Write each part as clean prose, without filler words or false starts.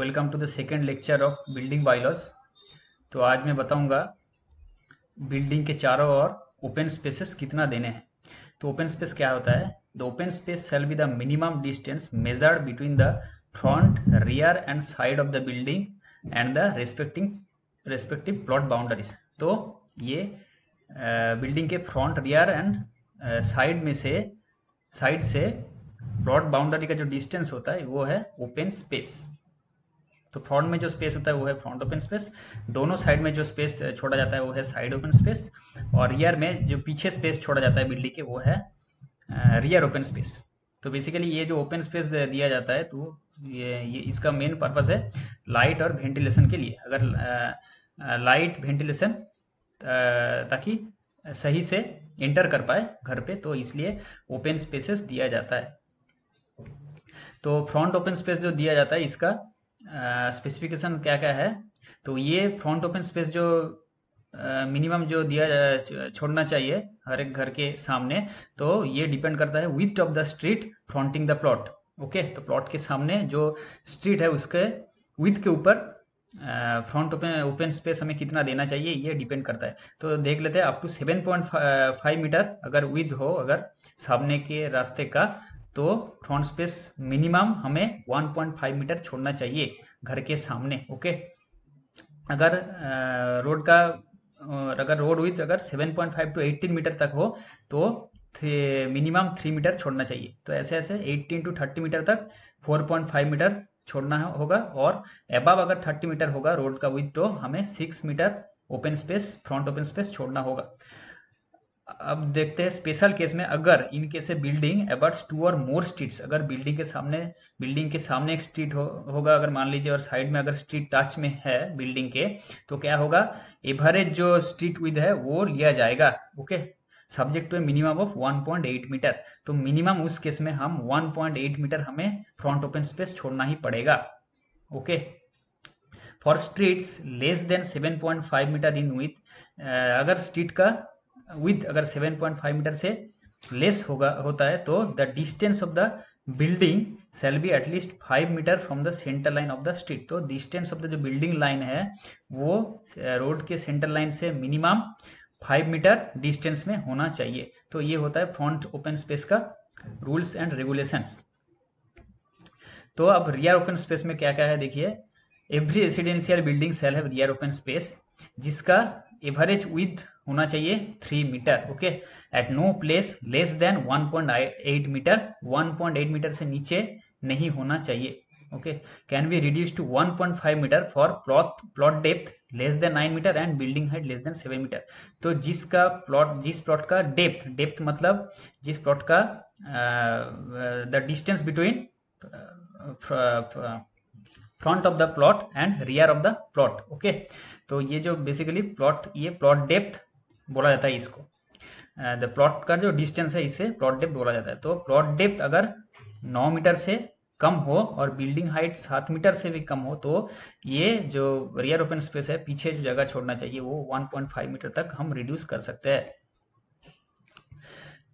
Welcome to the second lecture of building bylaws. तो आज मैं बताऊंगा बिल्डिंग के चारों ओर ओपन स्पेसेस कितना देने हैं। तो ओपन स्पेस क्या होता है? The open space shall be the minimum distance measured between the front, rear and side of the building and the respective plot boundaries. तो ये बिल्डिंग के फ्रंट, रियर एंड साइड से प्लॉट बाउंड्री का जो distance होता है वो है ओपन स्पेस। तो फ्रंट में जो स्पेस होता है वो है फ्रंट ओपन स्पेस, दोनों साइड में जो स्पेस छोड़ा जाता है वो है साइड ओपन स्पेस, और रियर में जो पीछे स्पेस छोड़ा जाता है बिल्डिंग के वो है रियर ओपन स्पेस। तो बेसिकली ये जो ओपन स्पेस दिया जाता है तो ये इसका मेन पर्पस है लाइट और वेंटिलेशन के लिए। अगर लाइट वेंटिलेशन ताकि सही से एंटर कर पाए घर पे, तो इसलिए ओपन स्पेसेस दिया जाता है। तो फ्रंट ओपन स्पेस जो दिया जाता है इसका स्पेसिफिकेशन क्या क्या है? तो ये फ्रंट ओपन स्पेस जो मिनिमम जो छोड़ना चाहिए हर एक घर के सामने, तो ये डिपेंड करता है width of the street fronting the plot. Okay, तो प्लॉट के सामने जो स्ट्रीट है उसके विड्थ के ऊपर फ्रंट ओपन स्पेस हमें कितना देना चाहिए ये डिपेंड करता है। तो देख लेते हैं, अप टू 7.5 मीटर अगर विड्थ हो अगर सामने के रास्ते का, तो फ्रंट स्पेस मिनिमम हमें 1.5 मीटर छोड़ना चाहिए घर के सामने। ओके, अगर रोड विड्थ अगर 7.5 टू 18 मीटर तक हो तो मिनिमम 3 मीटर छोड़ना चाहिए। तो ऐसे 18 टू 30 मीटर तक 4.5 मीटर छोड़ना होगा, और अबव अगर 30 मीटर होगा रोड का विड्थ तो हमें 6 मीटर फ्रंट ओपन स्पेस छोड़ना होगा। अब देखते हैं स्पेशल केस में, अगर इन केस बिल्डिंग अबट्स 2 और मोर स्ट्रीट्स, अगर बिल्डिंग के सामने एक स्ट्रीट होगा अगर मान लीजिए, और साइड में अगर स्ट्रीट टच में है बिल्डिंग के, तो क्या होगा, एवरेज जो स्ट्रीट विड्थ है वो लिया जाएगा। Okay, subject to minimum of 1.8 metre. तो मिनिमम उस केस में हम 1.8 मीटर हमें फ्रंट ओपन स्पेस छोड़ना ही पड़ेगा। Okay, for streets less than 7.5 metre in width, अगर स्ट्रीट का विथ अगर 7.5 मीटर से लेस होता है तो the distance of the building shall be at least 5 metre from the centre line of the street. तो डिस्टेंस ऑफ द जो building line है वो रोड के सेंटर लाइन से मिनिमम 5 मीटर डिस्टेंस में होना चाहिए। तो ये होता है फ्रंट ओपन स्पेस का रूल्स एंड रेगुलेशंस। तो अब रियर ओपन स्पेस में क्या क्या है देखिए, every residential building shall have rear open space जिसका एवरेज विड्थ होना चाहिए 3 metre. Okay, at no place less than 1.8 metre, 1.8 metre से नीचे नहीं होना चाहिए। Okay, can be reduce to 1.5 metre for plot depth less than 9 metre and building height less than 7 metre. तो जिस प्लॉट का डेप्थ मतलब जिस प्लॉट का the distance between front of the plot and rear of the plot. Okay, तो ये जो basically plot depth बोला जाता है इसको, द प्लॉट का जो डिस्टेंस है इसे प्लॉट डेप्थ बोला जाता है। तो प्लॉट डेप्थ अगर 9 मीटर से कम हो और बिल्डिंग हाइट 7 मीटर से भी कम हो, तो ये जो रियर ओपन स्पेस है पीछे जो जगह छोड़ना चाहिए वो 1.5 मीटर तक हम रिड्यूस कर सकते हैं।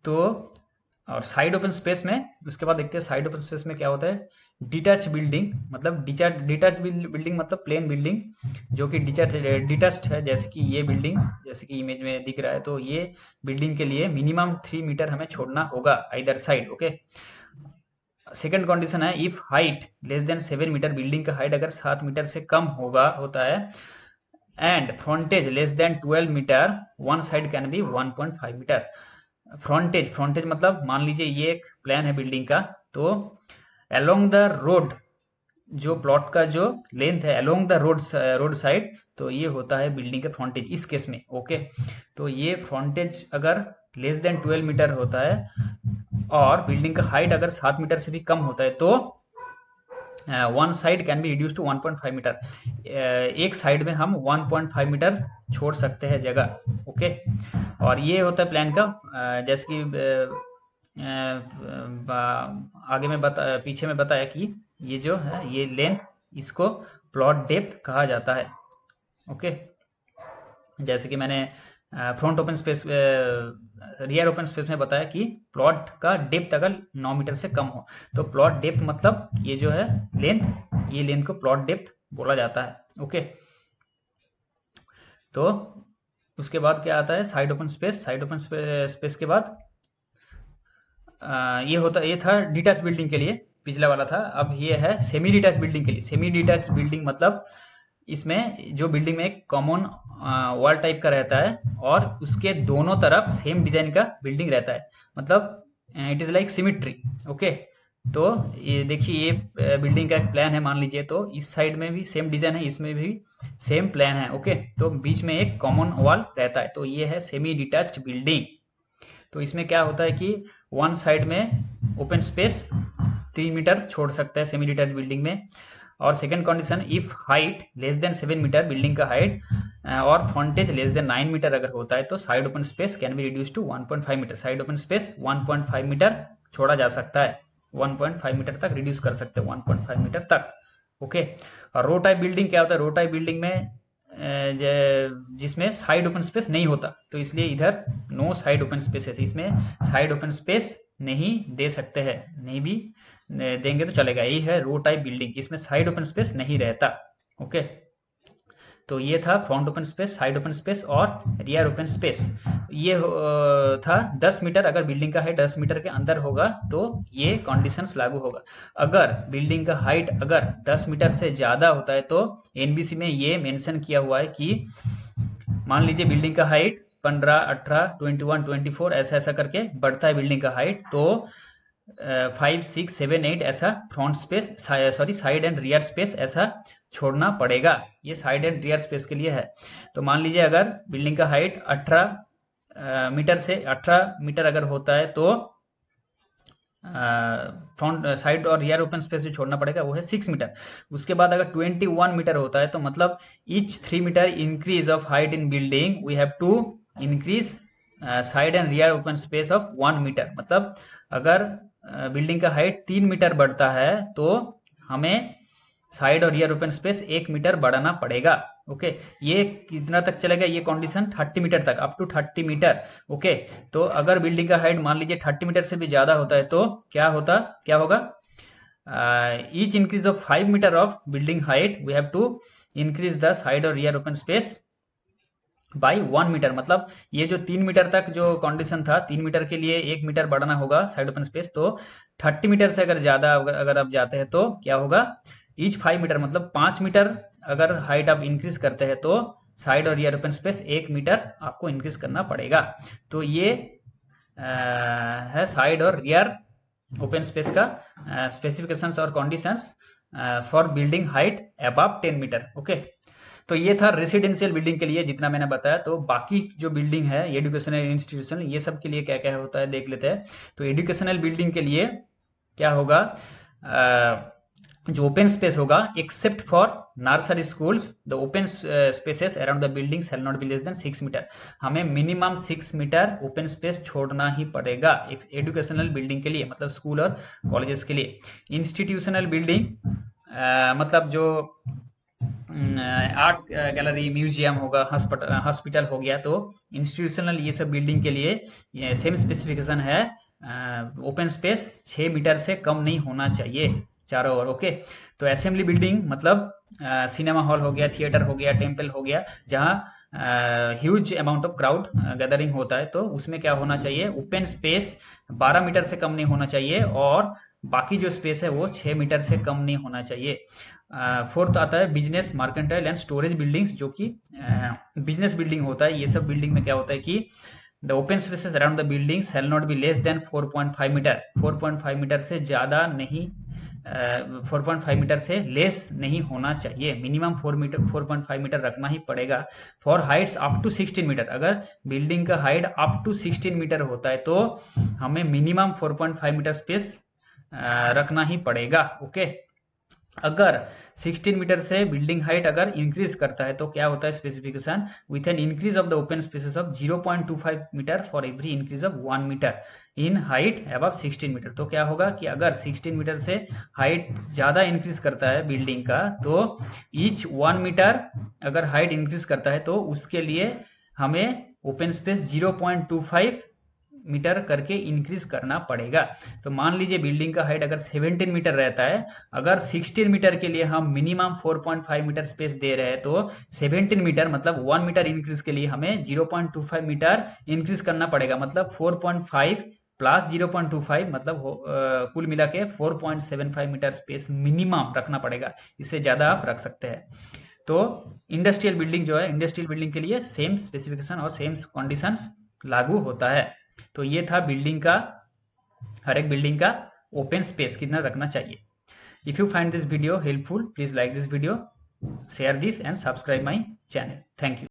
तो और साइड ओपन स्पेस में उसके बाद देखते हैं साइड ओपन स्पेस में क्या होता है। डिटैच बिल्डिंग मतलब डिटैच बिल्डिंग मतलब प्लेन बिल्डिंग जो कि डिटैच्ड है, जैसे कि ये बिल्डिंग जैसे कि इमेज में दिख रहा है। तो ये बिल्डिंग के लिए मिनिमम 3 मीटर हमें छोड़ना होगा इधर साइड। ओके, सेकंड कंडीशन है if height less than 7 metre, building का हाइट अगर 7 मीटर से कम होता है, and frontage less than 12 metre, one side can be 1.5 metre. Frontage मतलब मान लीजिए ये एक प्लान है बिल्डिंग का, तो अलोंग द रोड जो प्लॉट का जो लेंथ है अलोंग द रोड साइड, तो ये होता है बिल्डिंग का फ्रंटेज इस केस में। ओके, तो ये फ्रंटेज अगर लेस देन 12 मीटर होता है और बिल्डिंग का हाइट अगर 7 मीटर से भी कम होता है, तो one side can be reduce to 1.5 metre. एक साइड में हम 1.5 मीटर छोड़ सकते हैं जगह। ओके, और ये होता है प्लान का, जैसे कि आगे में पीछे में बताया कि ये जो है ये लेंथ इसको प्लॉट डेप्थ कहा जाता है। ओके, जैसे कि मैंने front open space rear open space में बताया कि प्लॉट का डेप्थ अगर 9 मीटर से कम हो, तो प्लॉट डेप्थ मतलब ये जो है लेंथ ये लेंथ को प्लॉट डेप्थ बोला जाता है। ओके, तो उसके बाद क्या आता है, side open space. Side open space के बाद ये था डिटैच बिल्डिंग के लिए, पिछला वाला था। अब ये है सेमी डिटैच बिल्डिंग के लिए। सेमी डिटैच बिल्डिंग मतलब इसमें जो बिल्डिंग में एक कॉमन वॉल टाइप का रहता है और उसके दोनों तरफ सेम डिजाइन का बिल्डिंग रहता है, मतलब it is like symmetry. Okay, तो ये देखिए, ये बिल्डिंग का एक प्लान है मान लीजिए, तो इस साइड में भी सेम डिजाइन है, इसमें भी सेम प्लान है। ओके, तो बीच में एक कॉमन वॉल रहता है, तो ये है सेमी डिटैच्ड बिल्डिंग। तो इसमें क्या होता है कि वन साइड में ओपन स्पेस 3 मीटर छोड़ सकता है सेमी डिटैच बिल्डिंग में। और second condition, if height less than 7 metre, building का हाइट और फ्रंटेज लेस देन 9 मीटर अगर होता है तो side open space can be reduce to 1.5 metre. Side open space 1.5 metre छोड़ा जा सकता है, 1.5 मीटर तक रिड्यूस कर सकते हैं, 1.5 मीटर तक। ओके, और रो टाइप बिल्डिंग क्या होता है, रो टाइप बिल्डिंग में जिसमें साइड ओपन स्पेस नहीं होता, तो इसलिए इधर नो साइड ओपन स्पेस है, इसमें साइड ओपन स्पेस नहीं दे सकते हैं, नहीं भी देंगे तो चलेगा। यही है रो टाइप बिल्डिंग, इसमें साइड ओपन स्पेस नहीं रहता। ओके, तो ये था front open space, side open space और रियर ओपन स्पेस। ये था 10 मीटर, अगर बिल्डिंग का हाइट 10 मीटर के अंदर होगा तो ये कंडीशंस लागू होगा। अगर बिल्डिंग का हाइट अगर 10 मीटर से ज़्यादा होता है तो एनबीसी में ये मेंशन किया हुआ है कि मान लीजिए बिल्डिंग का हाइट 15, 18, 21, 24 ऐसा ऐसा करके बढ़ता है बिल्डिंग का हाइट, तो 5, 6, 7, 8 ऐसा front space, sorry side and rear space ऐसा छोड़ना पड़ेगा। ये साइड एंड रियर स्पेस के लिए है। तो मान लीजिए अगर बिल्डिंग का हाइट 18 मीटर से 18 मीटर अगर होता है तो फ्रंट साइड और रियर ओपन स्पेस जो छोड़ना पड़ेगा वो है 6 मीटर। उसके बाद अगर 21 मीटर होता है तो मतलब each 3 metre increase of height in building we have to increase side and rear open space of 1 metre. मतलब अगर बिल्डिंग का हाइट 3 मीटर बढ़ता है तो हमें साइड और रियर ओपन स्पेस 1 मीटर बढ़ाना पड़ेगा। ओके, ये कितना तक चलेगा, ये कंडीशन 30 मीटर तक, अप टू 30 मीटर। ओके, तो अगर बिल्डिंग का हाइट मान लीजिए 30 मीटर से भी ज्यादा होता है तो क्या होगा, each increase of 5 metre of building height we have to increase the side और rear open space by 1 metre. मतलब ये जो 3 मीटर तक जो कंडीशन था, 3 मीटर के लिए 1 मीटर बढ़ाना होगा साइड ओपन स्पेस, तो 30 मीटर से अगर ज्यादा अगर आप जाते हैं तो क्या होगा, ईच 5 मीटर मतलब 5 मीटर अगर हाइट आप इंक्रीज करते हैं तो साइड और रियर ओपन स्पेस 1 मीटर आपको इंक्रीज करना पड़ेगा। तो ये है साइड और रियर ओपन स्पेस का स्पेसिफिकेशंस और conditions for building height above 10 metre. Okay, तो ये था रेसिडेंशियल बिल्डिंग के लिए जितना मैंने बताया। तो बाकी जो बिल्डिंग है एजुकेशनल इंस्टीट्यूशन, ये सब के लिए क्या क्या होता है देख लेते हैं। तो एजुकेशनल बिल्डिंग के लिए क्या होगा, जो ओपन स्पेस होगा, except for nursery schools the open spaces around the building shall not be less than 6 metre. हमें मिनिमम 6 मीटर ओपन स्पेस छोड़ना ही पड़ेगा एजुकेशनल बिल्डिंग के लिए, मतलब स्कूल और कॉलेजेस के लिए। इंस्टीट्यूशनल बिल्डिंग मतलब जो आर्ट गैलरी, म्यूजियम होगा, हॉस्पिटल हो गया, तो इंस्टीट्यूशनल ये सब बिल्डिंग के लिए सेम स्पेसिफिकेशन है, ओपन स्पेस 6 मीटर से कम नहीं होना चाहिए चारों ओर। ओके, तो असेंबली बिल्डिंग मतलब सिनेमा हॉल हो गया, थिएटर हो गया, टेम्पल हो गया, जहाँ huge amount of crowd gathering होता है, तो उसमें क्या होना चाहिए, ओपन स्पेस 12 मीटर से कम नहीं होना चाहिए और बाकी जो स्पेस है वो 6 मीटर से कम नहीं होना चाहिए। फोर्थ आता है business, mercantile and storage buildings, जो कि बिजनेस बिल्डिंग होता है। ये सब बिल्डिंग में क्या होता है कि the open spaces around the building shall not be less than 4.5 metre. 4.5 metre से ज़्यादा नहीं, 4.5 मीटर से लेस नहीं होना चाहिए, मिनिमम 4.5 मीटर रखना ही पड़ेगा। For heights up to 16 metre, अगर बिल्डिंग का हाइट अप टू 16 मीटर होता है तो हमें मिनिमम 4.5 मीटर स्पेस रखना ही पड़ेगा। ओके, अगर 16 मीटर से बिल्डिंग हाइट अगर इंक्रीज करता है तो क्या होता है specification, with an increase of the open spaces of 0.25 metre for every increase of 1 metre in height above 16 metre. तो क्या होगा कि अगर 16 मीटर से हाइट ज्यादा इंक्रीज करता है बिल्डिंग का, तो ईच 1 मीटर अगर हाइट इंक्रीज करता है तो उसके लिए हमें ओपन स्पेस 0.25 मीटर करके इंक्रीज करना पड़ेगा। तो मान लीजिए बिल्डिंग का हाइट अगर 17 मीटर रहता है, अगर 16 मीटर के लिए हम मिनिमम 4.5 मीटर स्पेस दे रहे हैं, तो 17 मीटर मतलब 1 मीटर इंक्रीज के लिए हमें 0.25 मीटर इंक्रीज करना पड़ेगा। मतलब 4.5 प्लस 0.25 मतलब कुल मिला के 4.75 मीटर स्पेस मिनिमम रखना पड़ेगा। इससे ज़्यादा आप रख सकते हैं। तो इंडस्ट्रियल बिल्डिंग जो है, इंडस्ट्रियल बिल्डिंग के लिए सेम स्पेसिफिकेशन और सेम कंडीशंस लागू होता है। तो ये था बिल्डिंग का, हर एक बिल्डिंग का ओपन स्पेस कितना रखना चाहिए। If you find this video helpful, please like this video, share this and subscribe my channel. Thank you.